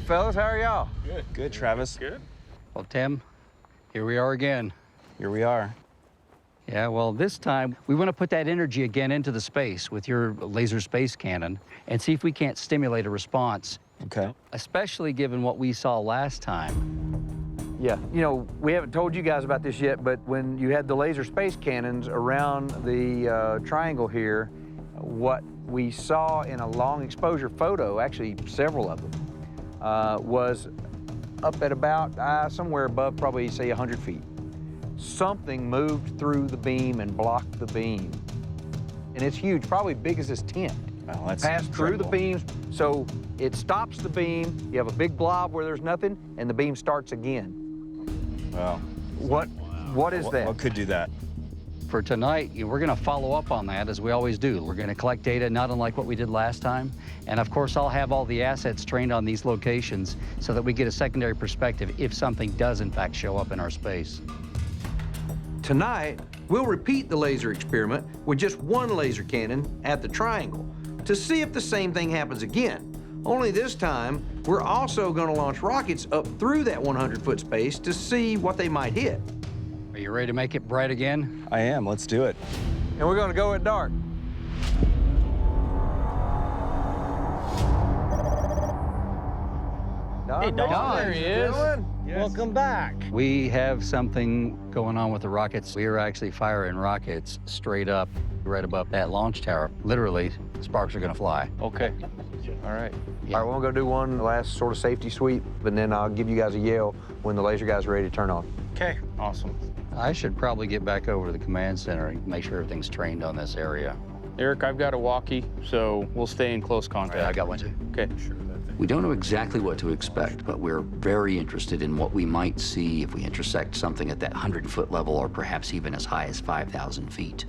fellas, how are y'all? Good. Good, Travis. Good. Well, Tim, here we are again. Here we are. Yeah, well, this time we want to put that energy again into the space with your laser space cannon and see if we can't stimulate a response. Okay. Especially given what we saw last time. Yeah, you know, we haven't told you guys about this yet, but when you had the laser space cannons around the triangle here, what we saw in a long exposure photo, actually several of them, was up at about somewhere above probably, say, 100 feet. Something moved through the beam and blocked the beam. And it's huge, probably big as this tent. Wow, that's Passed through the incredible. beams, so it stops the beam, you have a big blob where there's nothing, and the beam starts again. Wow. What is that? What could do that? For tonight, we're going to follow up on that as we always do. We're going to collect data not unlike what we did last time. And of course, I'll have all the assets trained on these locations so that we get a secondary perspective if something does in fact show up in our space. Tonight, we'll repeat the laser experiment with just one laser cannon at the triangle to see if the same thing happens again. Only this time, we're also going to launch rockets up through that 100-foot space to see what they might hit. Are you ready to make it bright again? I am. Let's do it. And we're gonna go at dark. Hey, Don, there he is. Yes. Welcome back. We have something going on with the rockets. We are actually firing rockets straight up right above that launch tower. Literally, sparks are going to fly. Okay. All right. Yeah. All right, we're gonna do one last sort of safety sweep, and then I'll give you guys a yell when the laser guys are ready to turn on. Okay. Awesome. I should probably get back over to the command center and make sure everything's trained on this area. Eric, I've got a walkie, so we'll stay in close All right, contact. I got one too. Okay. We don't know exactly what to expect, but we're very interested in what we might see if we intersect something at that 100-foot level or perhaps even as high as 5,000 feet.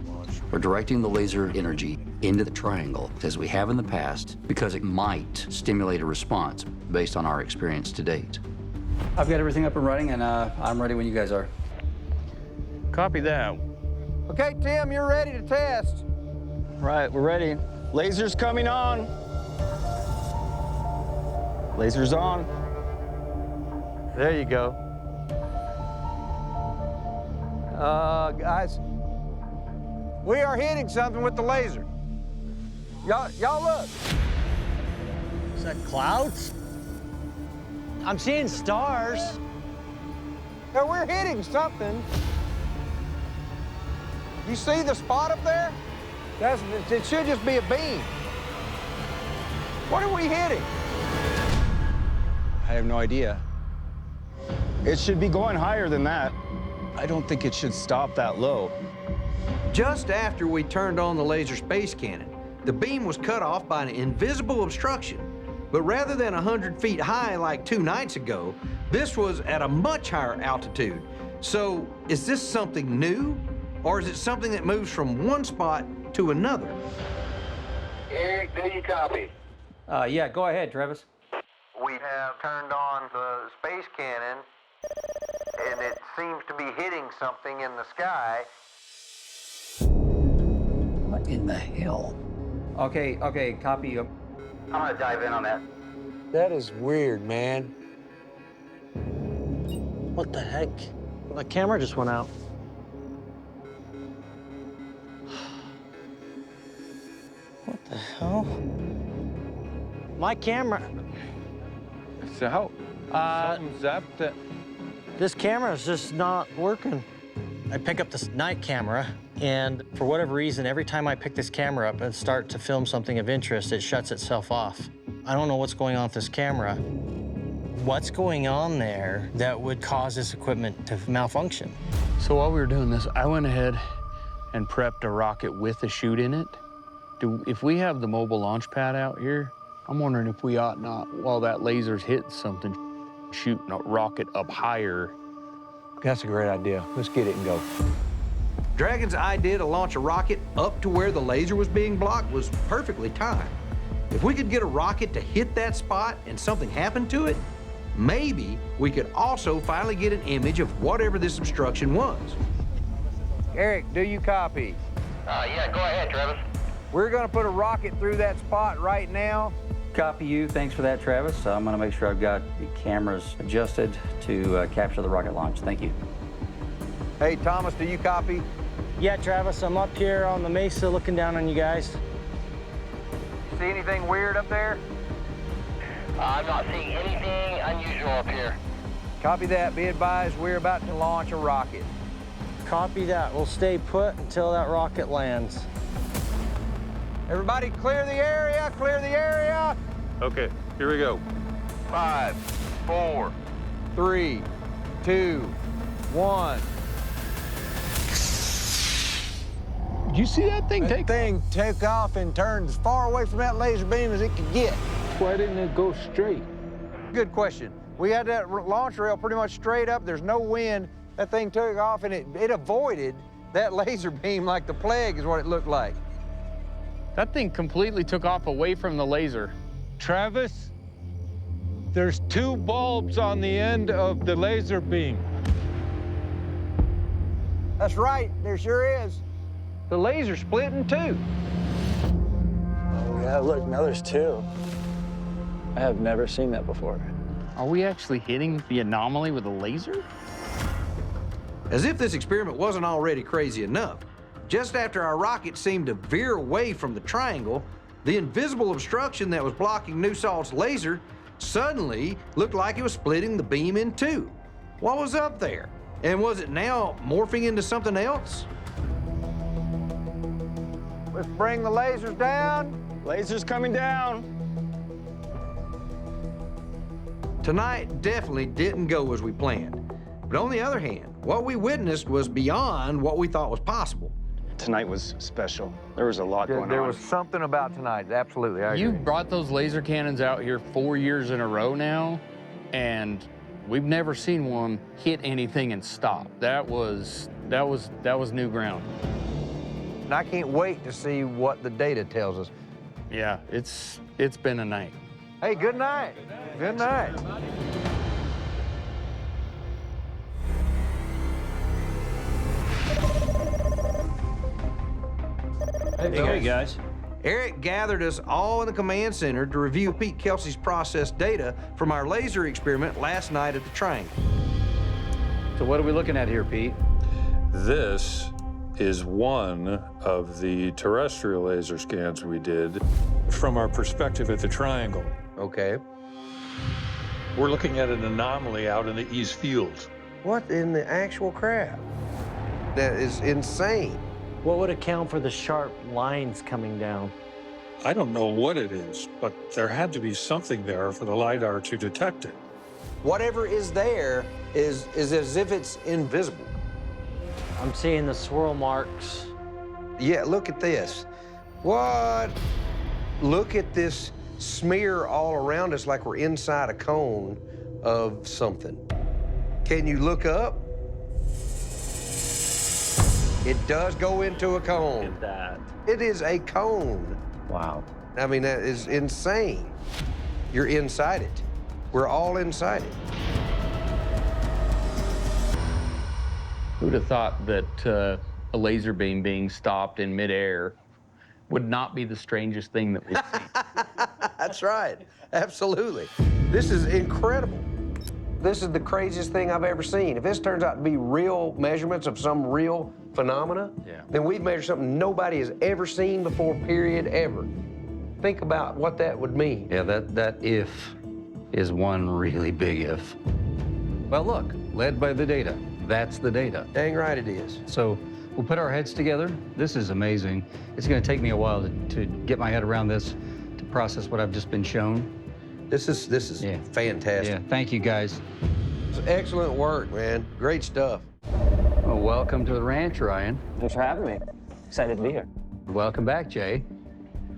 We're directing the laser energy into the triangle, as we have in the past, because it might stimulate a response based on our experience to date. I've got everything up and running, and I'm ready when you guys are. Copy that. Okay, Tim, you're ready to test. Right, we're ready. Laser's coming on. Laser's on. There you go. Guys, we are hitting something with the laser. Y'all look. Is that clouds? I'm seeing stars. Now we're hitting something. You see the spot up there? It should just be a beam. What are we hitting? I have no idea. It should be going higher than that. I don't think it should stop that low. Just after we turned on the laser space cannon, the beam was cut off by an invisible obstruction. But rather than 100 feet high like 2 nights ago, this was at a much higher altitude. So is this something new? Or is it something that moves from one spot to another? Eric, do you copy? Yeah, go ahead, Travis. We have turned on the space cannon, and it seems to be hitting something in the sky. What in the hell? Okay, copy. I'm gonna dive in on that. That is weird, man. What the heck? The camera just went out. What the hell? My camera. So, something zapped it. This camera is just not working. I pick up this night camera, and for whatever reason, every time I pick this camera up and start to film something of interest, it shuts itself off. I don't know what's going on with this camera. What's going on there that would cause this equipment to malfunction? So while we were doing this, I went ahead and prepped a rocket with a chute in it. If we have the mobile launch pad out here, I'm wondering if we ought not, while that laser's hitting something, shoot a rocket up higher. That's a great idea. Let's get it and go. Dragon's idea to launch a rocket up to where the laser was being blocked was perfectly timed. If we could get a rocket to hit that spot and something happened to it, maybe we could also finally get an image of whatever this obstruction was. Eric, do you copy? Yeah, go ahead, Travis. We're gonna put a rocket through that spot right now, Copy you. Thanks for that, Travis. I'm going to make sure I've got the cameras adjusted to capture the rocket launch. Thank you. Hey, Thomas, do you copy? Yeah, Travis, I'm up here on the mesa looking down on you guys. See anything weird up there? I'm not seeing anything unusual up here. Copy that. Be advised, we're about to launch a rocket. Copy that. We'll stay put until that rocket lands. Everybody clear the area, clear the area. Okay, here we go. 5, 4, 3, 2, 1. Did you see that thing take? thing took off and turned as far away from that laser beam as it could get. Why didn't it go straight? Good question. We had that launch rail pretty much straight up. There's no wind. That thing took off and it avoided that laser beam like the plague is what it looked like. That thing completely took off away from the laser. Travis, there's 2 bulbs on the end of the laser beam. That's right, there sure is. The laser split in 2. Oh, yeah, look, now there's 2. I have never seen that before. Are we actually hitting the anomaly with a laser? As if this experiment wasn't already crazy enough, just after our rocket seemed to veer away from the triangle, the invisible obstruction that was blocking New Salt's laser suddenly looked like it was splitting the beam in 2. What was up there? And was it now morphing into something else? Let's bring the lasers down. Laser's coming down. Tonight definitely didn't go as we planned. But on the other hand, what we witnessed was beyond what we thought was possible. Tonight was special. There was a lot going on. There was something about tonight, absolutely, I You agree. brought those laser cannons out here 4 years in a row now, and we've never seen one hit anything and stop. That was new ground. And I can't wait to see what the data tells us. Yeah, it's been a night. Hey, good night. Good night. Hey, guys. Eric gathered us all in the command center to review Pete Kelsey's processed data from our laser experiment last night at the Triangle. So what are we looking at here, Pete? This is one of the terrestrial laser scans we did from our perspective at the Triangle. Okay. We're looking at an anomaly out in the East Field. What in the actual crap? That is insane. What would account for the sharp lines coming down? I don't know what it is, but there had to be something there for the LiDAR to detect it. Whatever is there is as if it's invisible. I'm seeing the swirl marks. Yeah, look at this. What? Look at this smear all around us like we're inside a cone of something. Can you look up? It does go into a cone. It is a cone. Wow. I mean, that is insane. You're inside it. We're all inside it. Who'd have thought that a laser beam being stopped in midair would not be the strangest thing that we've seen? That's right. Absolutely. This is incredible. This is the craziest thing I've ever seen. If this turns out to be real measurements of some real phenomena, then we've measured something nobody has ever seen before, period, ever. Think about what that would mean. Yeah, that if is one really big if. Well, look, led by the data. That's the data. Dang right it is. So we'll put our heads together. This is amazing. It's going to take me a while to get my head around this, to process what I've just been shown. This is fantastic. Yeah, thank you, guys. It's excellent work, man. Great stuff. Well, welcome to the ranch, Ryan. Thanks for having me. Excited to be here. Welcome back, Jay.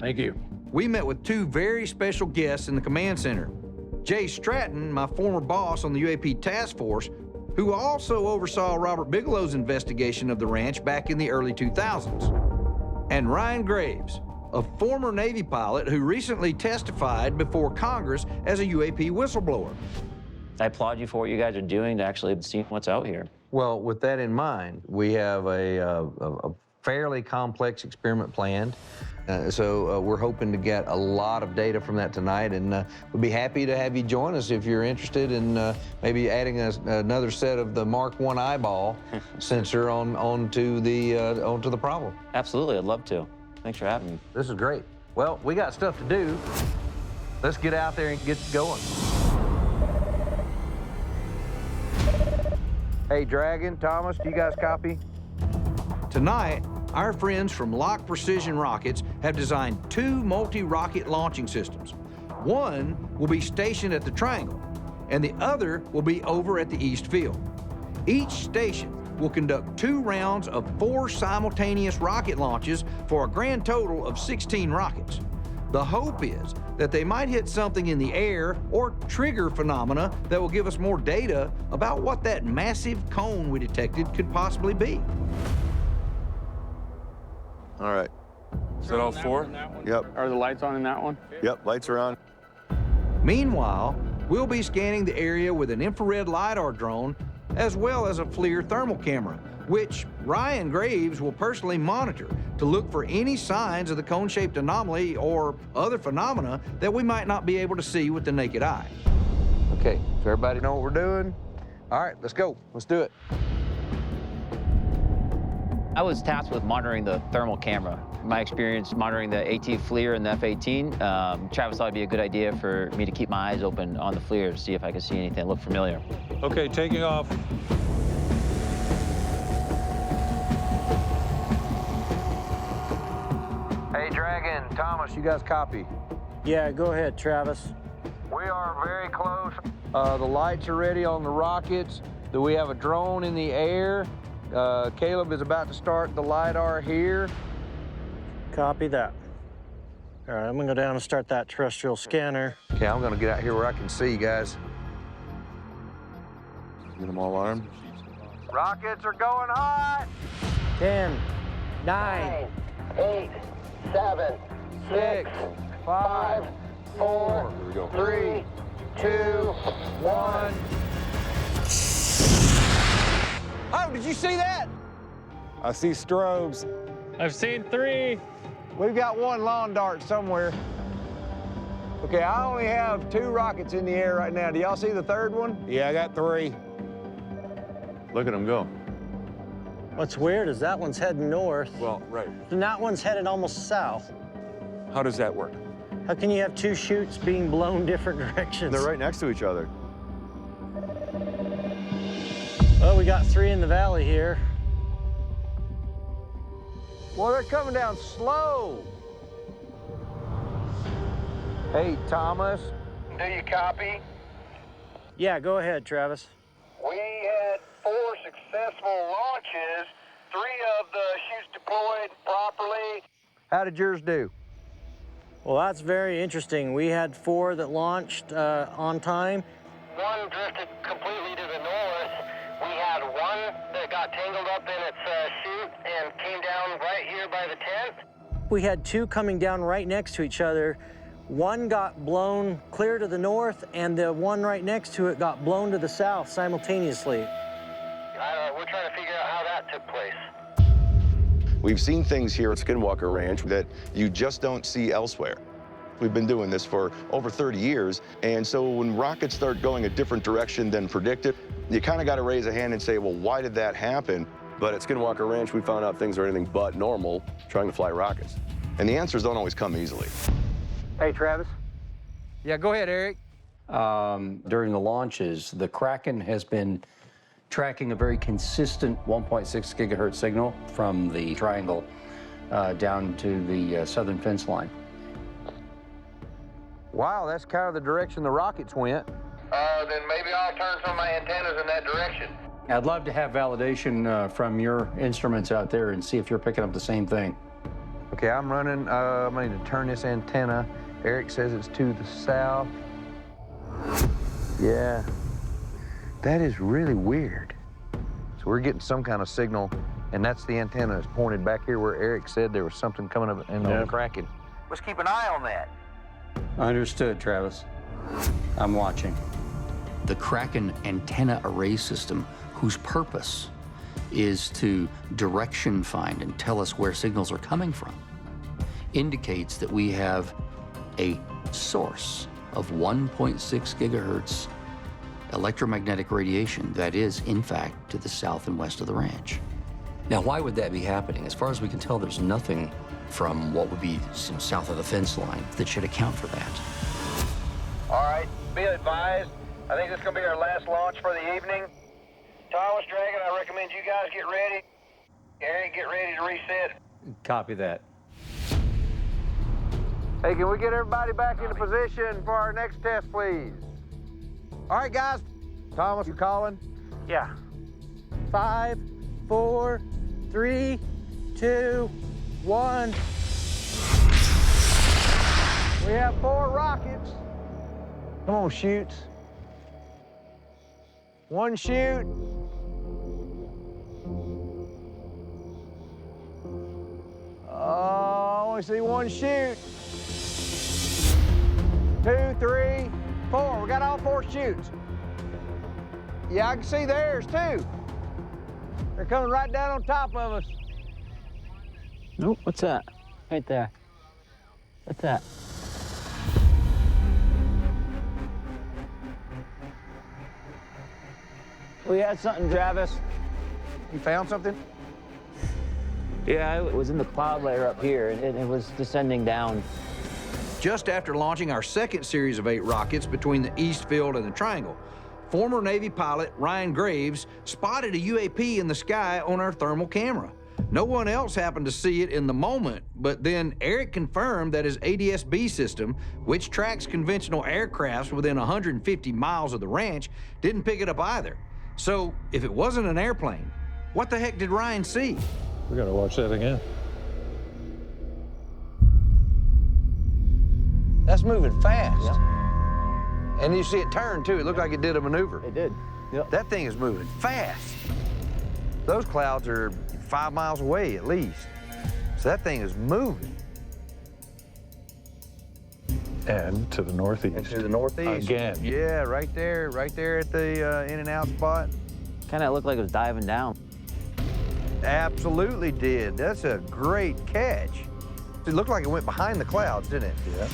Thank you. We met with two very special guests in the command center. Jay Stratton, my former boss on the UAP task force, who also oversaw Robert Bigelow's investigation of the ranch back in the early 2000s. And Ryan Graves, a former Navy pilot who recently testified before Congress as a UAP whistleblower. I applaud you for what you guys are doing to actually see what's out here. Well, with that in mind, we have a fairly complex experiment planned. So we're hoping to get a lot of data from that tonight, and we'll be happy to have you join us if you're interested in maybe adding another set of the Mark I eyeball sensor onto the problem. Absolutely, I'd love to. Thanks for having me. This is great. Well, we got stuff to do. Let's get out there and get going. Hey, Dragon, Thomas, do you guys copy? Tonight, our friends from Lock Precision Rockets have designed 2 multi-rocket launching systems. One will be stationed at the Triangle, and the other will be over at the East Field. Each station will conduct 2 rounds of 4 simultaneous rocket launches for a grand total of 16 rockets. The hope is that they might hit something in the air or trigger phenomena that will give us more data about what that massive cone we detected could possibly be. All right. Is that all 4? Yep. Are the lights on in that one? Yep, lights are on. Meanwhile, we'll be scanning the area with an infrared LiDAR drone as well as a FLIR thermal camera, which Ryan Graves will personally monitor to look for any signs of the cone-shaped anomaly or other phenomena that we might not be able to see with the naked eye. Okay, so everybody know what we're doing? All right, let's go. Let's do it. I was tasked with monitoring the thermal camera. My experience monitoring the AT FLIR and the F-18, Travis thought it'd be a good idea for me to keep my eyes open on the FLIR to see if I could see anything that looked familiar. Okay, taking off. Hey, Dragon, Thomas, you guys copy? Yeah, go ahead, Travis. We are very close. The lights are ready on the rockets. Do we have a drone in the air? Caleb is about to start the LiDAR here. Copy that. All right, I'm gonna go down and start that terrestrial scanner. Okay, I'm gonna get out here where I can see you guys. Get them all armed. Rockets are going hot. 10, 9, 8, 7, 6, 5, 4, Here we go. 3, 2, 1. Oh, did you see that? I see strobes. I've seen 3. We've got 1 lawn dart somewhere. Okay, I only have 2 rockets in the air right now. Do y'all see the third one? Yeah, I got 3. Look at them go. What's weird is that one's heading north, Well, right. and that one's headed almost south. How does that work? How can you have 2 chutes being blown different directions? They're right next to each other. Well, we got 3 in the valley here. Well, they're coming down slow. Hey, Thomas. Do you copy? Yeah, go ahead, Travis. We had 4 successful launches, 3 of the chutes deployed properly. How did yours do? Well, that's very interesting. We had 4 that launched on time. 1 drifted completely to the north. We had 1 that got tangled up in its chute and came down right here by the tent. We had 2 coming down right next to each other. 1 got blown clear to the north, and the one right next to it got blown to the south simultaneously. We're trying to figure out how that took place. We've seen things here at Skinwalker Ranch that you just don't see elsewhere. We've been doing this for over 30 years, and so when rockets start going a different direction than predicted, you kind of got to raise a hand and say, well, why did that happen? But at Skinwalker Ranch, we found out things are anything but normal trying to fly rockets. And the answers don't always come easily. Hey, Travis. Yeah, go ahead, Eric. During the launches, the Kraken has been tracking a very consistent 1.6 gigahertz signal from the Triangle down to the southern fence line. Wow, that's kind of the direction the rockets went. Then maybe I'll turn some of my antennas in that direction. I'd love to have validation from your instruments out there and see if you're picking up the same thing. Okay, I'm running, I'm going to turn this antenna. Eric says it's to the south. Yeah, that is really weird. So we're getting some kind of signal, and that's the antenna that's pointed back here where Eric said there was something coming up and on the Kraken. Let's keep an eye on that. Understood, Travis. I'm watching. The Kraken antenna array system, whose purpose is to direction find and tell us where signals are coming from, indicates that we have a source of 1.6 gigahertz electromagnetic radiation that is, in fact, to the south and west of the ranch. Now, why would that be happening? As far as we can tell, there's nothing from what would be south of the fence line that should account for that. All right, be advised. I think this is going to be our last launch for the evening. Thomas Dragon, I recommend you guys get ready. Eric, get ready to reset. Copy that. Hey, can we get everybody back into position for our next test, please? All right, guys. Thomas, you calling? Yeah. 5, 4, 3, 2, 1. We have 4 rockets. Come on, shoots. 1 shoot. Oh, I only see 1 shoot. 2, 3, 4. We got all 4 shoots. Yeah, I can see theirs too. They're coming right down on top of us. Nope, what's that? Right there. What's that? We had something, Travis. You found something? Yeah, it was in the cloud layer up here, and it was descending down. Just after launching our second series of 8 rockets between the East Field and the Triangle, former Navy pilot Ryan Graves spotted a UAP in the sky on our thermal camera. No one else happened to see it in the moment, but then Eric confirmed that his ADS-B system, which tracks conventional aircrafts within 150 miles of the ranch, didn't pick it up either. So if it wasn't an airplane, what the heck did Ryan see? We gotta watch that again. That's moving fast. Yep. And you see it turn too. It looked like it did a maneuver. It did. Yep. That thing is moving fast. Those clouds are 5 miles away at least. So that thing is moving. And to the northeast. And to the northeast. Again. Yeah, right there at the in and out spot. Kind of looked like it was diving down. Absolutely did. That's a great catch. It looked like it went behind the clouds, didn't it? Yeah.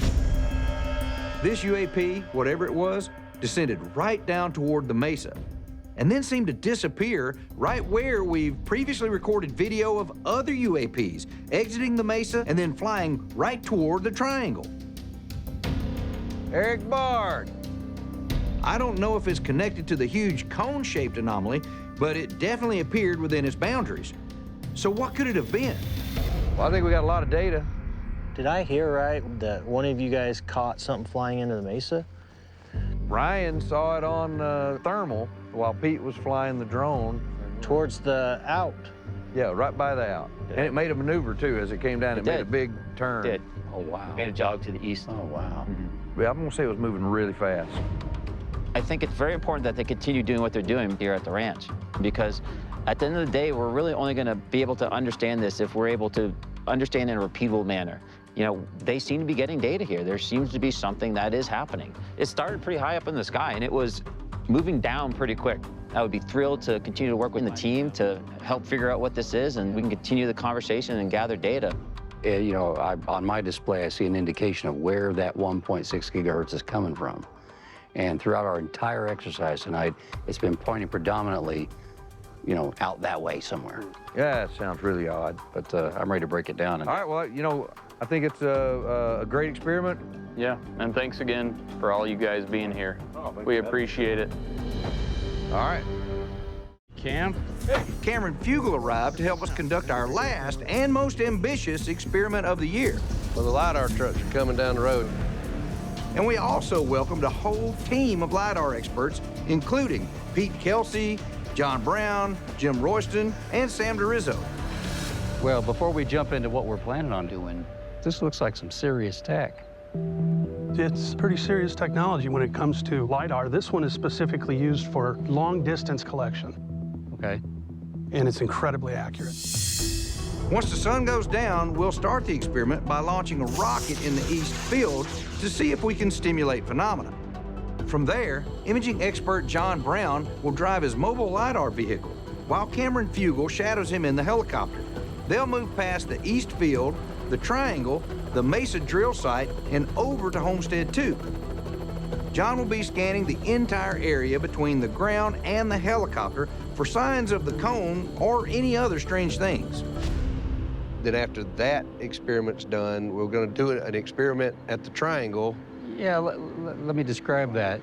This UAP, whatever it was, descended right down toward the mesa, and then seemed to disappear right where we've previously recorded video of other UAPs exiting the mesa and then flying right toward the triangle. Eric Bard. I don't know if it's connected to the huge cone-shaped anomaly, but it definitely appeared within its boundaries. So what could it have been? Well, I think we got a lot of data. Did I hear right that one of you guys caught something flying into the mesa? Ryan saw it on thermal while Pete was flying the drone. Towards the out. Yeah, right by the out. And it made a maneuver too as it came down. It made a big turn. It did. Oh, wow. Made a jog to the east. Oh, wow. Yeah, I'm gonna say it was moving really fast. I think it's very important that they continue doing what they're doing here at the ranch, because at the end of the day, we're really only going to be able to understand this if we're able to understand in a repeatable manner. You know, they seem to be getting data here. There seems to be something that is happening. It started pretty high up in the sky, and it was moving down pretty quick. I would be thrilled to continue to work with the team to help figure out what this is, and we can continue the conversation and gather data. You know, on my display, I see an indication of where that 1.6 gigahertz is coming from. And throughout our entire exercise tonight, it's been pointing predominantly, you know, out that way somewhere. Yeah, it sounds really odd. But I'm ready to break it down. All right, well, you know, I think it's a great experiment. Yeah, and thanks again for all you guys being here. We appreciate it. All right. Cam? Cameron Fugel arrived to help us conduct our last and most ambitious experiment of the year. Well, the LiDAR trucks are coming down the road. And we also welcomed a whole team of LiDAR experts, including Pete Kelsey, John Brown, Jim Royston, and Sam DeRizzo. Well, before we jump into what we're planning on doing, this looks like some serious tech. It's pretty serious technology when it comes to LiDAR. This one is specifically used for long-distance collection. Okay. And it's incredibly accurate. Once the sun goes down, we'll start the experiment by launching a rocket in the East Field to see if we can stimulate phenomena. From there, imaging expert John Brown will drive his mobile LiDAR vehicle, while Cameron Fugel shadows him in the helicopter. They'll move past the East Field, the triangle, the Mesa drill site, and over to Homestead 2. John will be scanning the entire area between the ground and the helicopter for signs of the cone or any other strange things. Then after that experiment's done, we're going to do an experiment at the triangle. Yeah, let me describe that.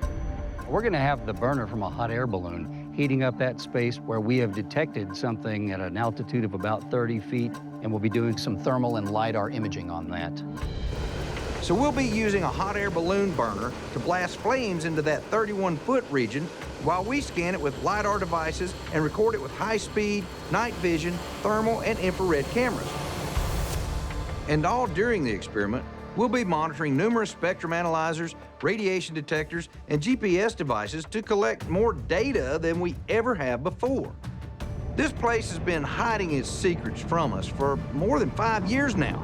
We're going to have the burner from a hot air balloon heating up that space where we have detected something at an altitude of about 30 feet, and we'll be doing some thermal and LiDAR imaging on that. So we'll be using a hot air balloon burner to blast flames into that 31-foot region while we scan it with LiDAR devices and record it with high-speed, night vision, thermal, and infrared cameras. And all during the experiment, we'll be monitoring numerous spectrum analyzers, radiation detectors, and GPS devices to collect more data than we ever have before. This place has been hiding its secrets from us for more than 5 years now.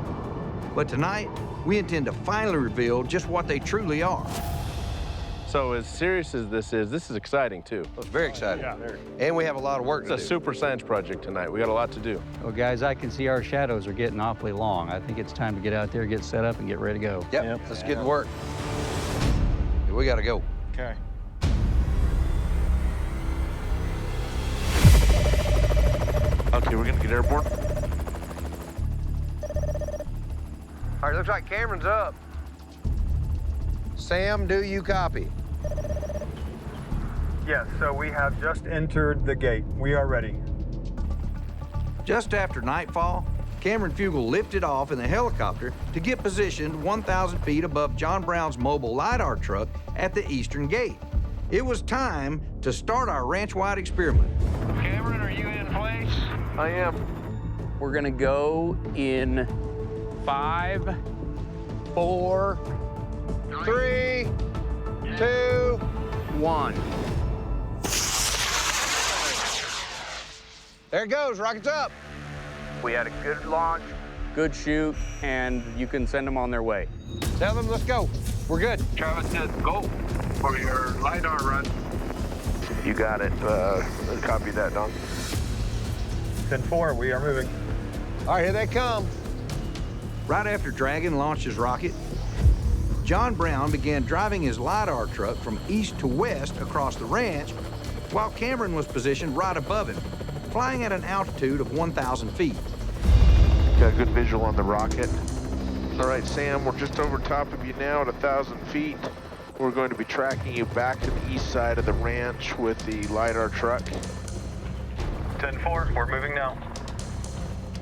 But tonight, we intend to finally reveal just what they truly are. So as serious as this is exciting too. It's very exciting. And we have a lot of work to do. It's a super science project tonight. We got a lot to do. Well, guys, I can see our shadows are getting awfully long. I think it's time to get out there, get set up, and get ready to go. Yep. Let's get to work. We got to go. Okay. Okay, we're gonna get airborne. All right, looks like Cameron's up. Sam, do you copy? Yes, so we have just entered the gate. We are ready. Just after nightfall, Cameron Fugel lifted off in the helicopter to get positioned 1,000 feet above John Brown's mobile LiDAR truck at the eastern gate. It was time to start our ranch-wide experiment. Cameron, are you in place? I am. We're gonna go in 5, 4, 3, 2, 1. There it goes, rockets up. We had a good launch, good shoot, and you can send them on their way. Tell them, let's go. We're good. Travis says go for your LiDAR run. You got it. Copy that, Don. 10-4, we are moving. All right, here they come. Right after Dragon launched his rocket, John Brown began driving his LiDAR truck from east to west across the ranch, while Cameron was positioned right above him, flying at an altitude of 1,000 feet. Got a good visual on the rocket. All right, Sam, we're just over top of you now at 1,000 feet. We're going to be tracking you back to the east side of the ranch with the LiDAR truck. 10-4, we're moving now.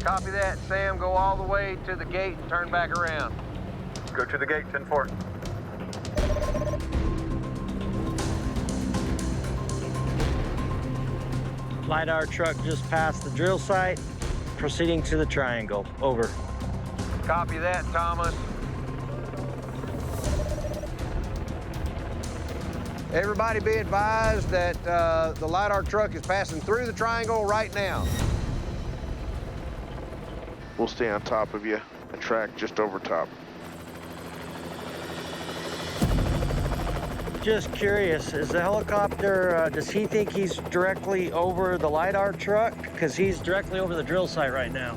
Copy that, Sam. Go all the way to the gate and turn back around. Go to the gate, 10-4. LiDAR truck just passed the drill site, proceeding to the triangle. Over. Copy that, Thomas. Everybody be advised that the LiDAR truck is passing through the triangle right now. We'll stay on top of you and track just over top. Just curious, is the helicopter, does he think he's directly over the LiDAR truck? Because he's directly over the drill site right now.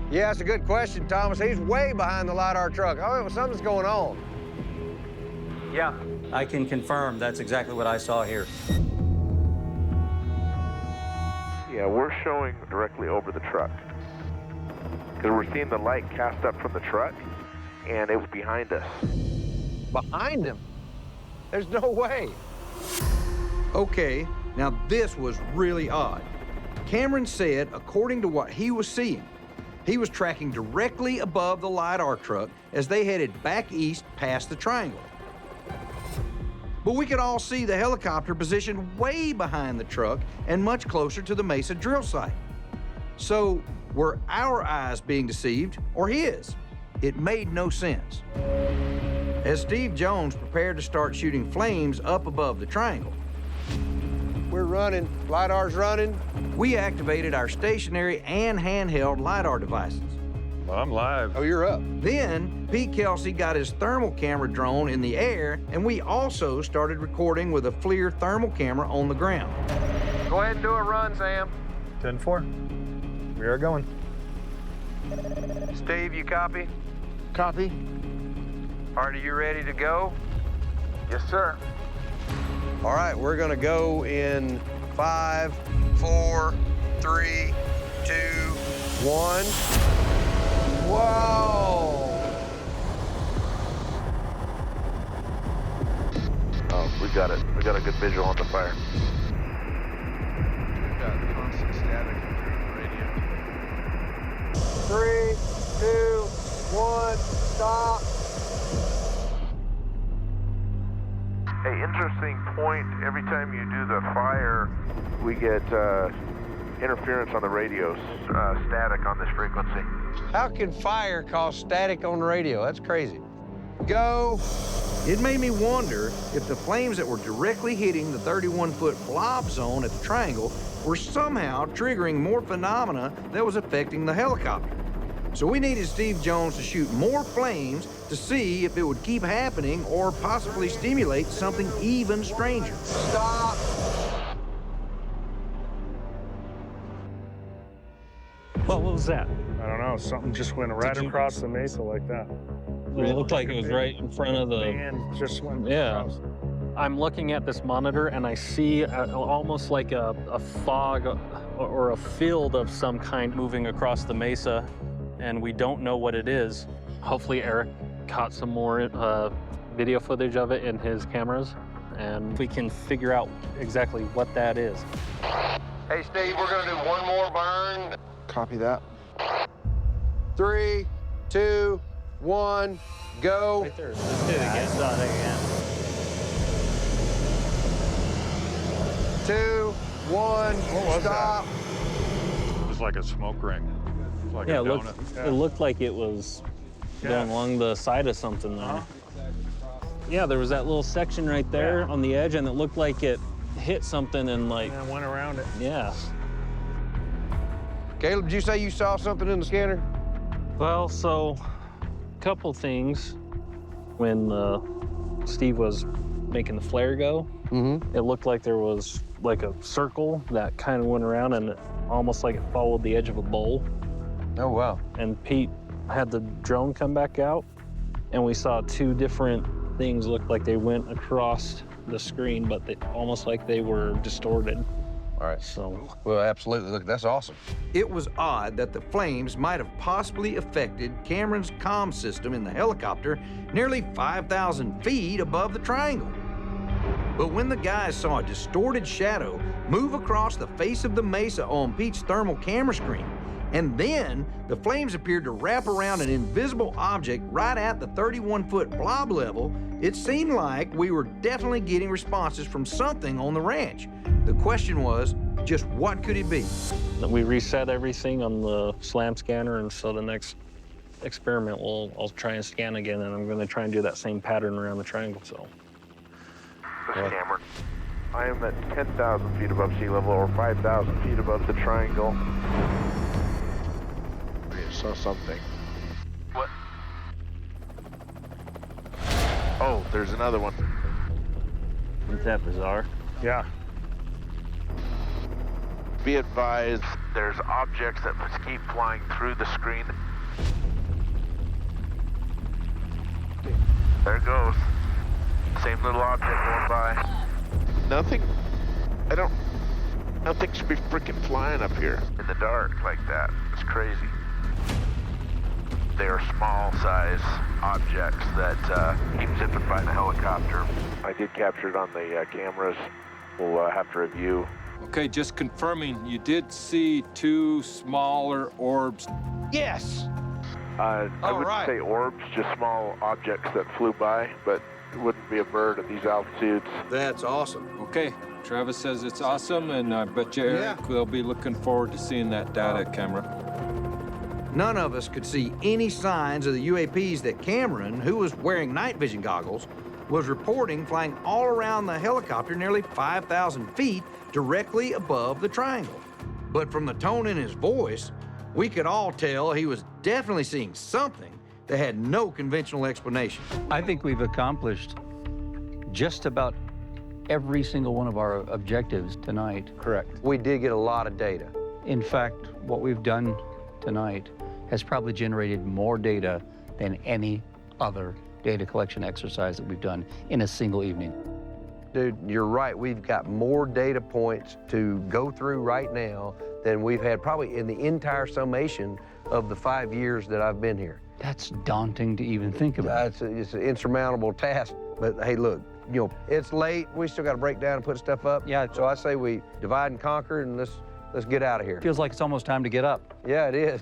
Yeah, that's a good question, Thomas. He's way behind the LiDAR truck. Oh, something's going on. Yeah, I can confirm that's exactly what I saw here. Yeah, we're showing directly over the truck. Because we're seeing the light cast up from the truck, and it was behind us. Behind him? There's no way. Okay, now this was really odd. Cameron said, according to what he was seeing, he was tracking directly above the LiDAR truck as they headed back east past the triangle. But we could all see the helicopter positioned way behind the truck and much closer to the Mesa drill site. So, were our eyes being deceived or his? It made no sense. As Steve Jones prepared to start shooting flames up above the triangle, we're running. LiDAR's running. We activated our stationary and handheld LiDAR devices. I'm live. Oh, you're up. Then, Pete Kelsey got his thermal camera drone in the air, and we also started recording with a FLIR thermal camera on the ground. Go ahead and do a run, Sam. 10-4. We are going. Steve, you copy? Copy. Artie, you ready to go? Yes, sir. All right, we're gonna go in 5, 4, 3, 2, 1. Whoa! Oh, we got it. We got a good visual on the fire. We've got constant static through the radio. 3, 2, 1, stop. Hey, interesting point. Every time you do the fire, we get interference on the radios, static on this frequency. How can fire cause static on the radio? That's crazy. Go. It made me wonder if the flames that were directly hitting the 31-foot blob zone at the triangle were somehow triggering more phenomena that was affecting the helicopter. So we needed Steve Jones to shoot more flames to see if it would keep happening or possibly stimulate something even stranger. Stop. What was that? I don't know. Something just went right across the mesa like that. It looked like it was right in front of the... And just went Yeah. across. I'm looking at this monitor and I see almost like a fog or a field of some kind moving across the mesa, and we don't know what it is. Hopefully Eric caught some more video footage of it in his cameras, and we can figure out exactly what that is. Hey, Steve, we're gonna do one more burn. Copy that. 3, 2, 1, go. Right there. Let's do it again. I saw it again. 2, 1, stop. It was like a smoke ring. It was like Yeah, a it donut. looked like it was going along the side of something there. Yeah, there was that little section right there on the edge, and it looked like it hit something and like... And went around it. Yeah. Caleb, did you say you saw something in the scanner? Well, so, a couple things. When Steve was making the flare go, it looked like there was like a circle that kind of went around and almost like it followed the edge of a bowl. Oh, wow. And Pete had the drone come back out, and we saw two different things look like they went across the screen, but they almost like they were distorted. All right. So, well, absolutely. Look, that's awesome. It was odd that the flames might have possibly affected Cameron's comm system in the helicopter nearly 5,000 feet above the triangle. But when the guys saw a distorted shadow move across the face of the mesa on Pete's thermal camera screen, and then the flames appeared to wrap around an invisible object right at the 31-foot blob level, it seemed like we were definitely getting responses from something on the ranch. The question was, just what could it be? we reset everything on the SLAM scanner, and so the next experiment, I'll try and scan again, and I'm going to try and do that same pattern around the triangle. So. This is Cameron. I am at 10,000 feet above sea level, or 5,000 feet above the triangle. I saw something. What? Oh, there's another one. Isn't that bizarre? Yeah. Be advised, there's objects that must keep flying through the screen. There it goes. Same little object going by. Nothing. Nothing should be freaking flying up here in the dark like that. It's crazy. They are small size objects that keep zipping by the helicopter. I did capture it on the cameras. We'll have to review. Okay, just confirming, you did see two smaller orbs. Yes. I wouldn't say orbs, just small objects that flew by, but it wouldn't be a bird at these altitudes. That's awesome. Okay, Travis says it's awesome, and I bet you Eric will be looking forward to seeing that data camera. None of us could see any signs of the UAPs that Cameron, who was wearing night vision goggles, was reporting flying all around the helicopter nearly 5,000 feet directly above the triangle. But from the tone in his voice, we could all tell he was definitely seeing something that had no conventional explanation. I think we've accomplished just about every single one of our objectives tonight. Correct. We did get a lot of data. In fact, what we've done tonight has probably generated more data than any other data collection exercise that we've done in a single evening. Dude, you're right. We've got more data points to go through right now than we've had probably in the entire summation of the 5 years that I've been here. That's daunting to even think about. It's an insurmountable task. But hey, look, you know, it's late. We still got to break down and put stuff up. Yeah. So I say we divide and conquer, and let's get out of here. Feels like it's almost time to get up. Yeah, it is.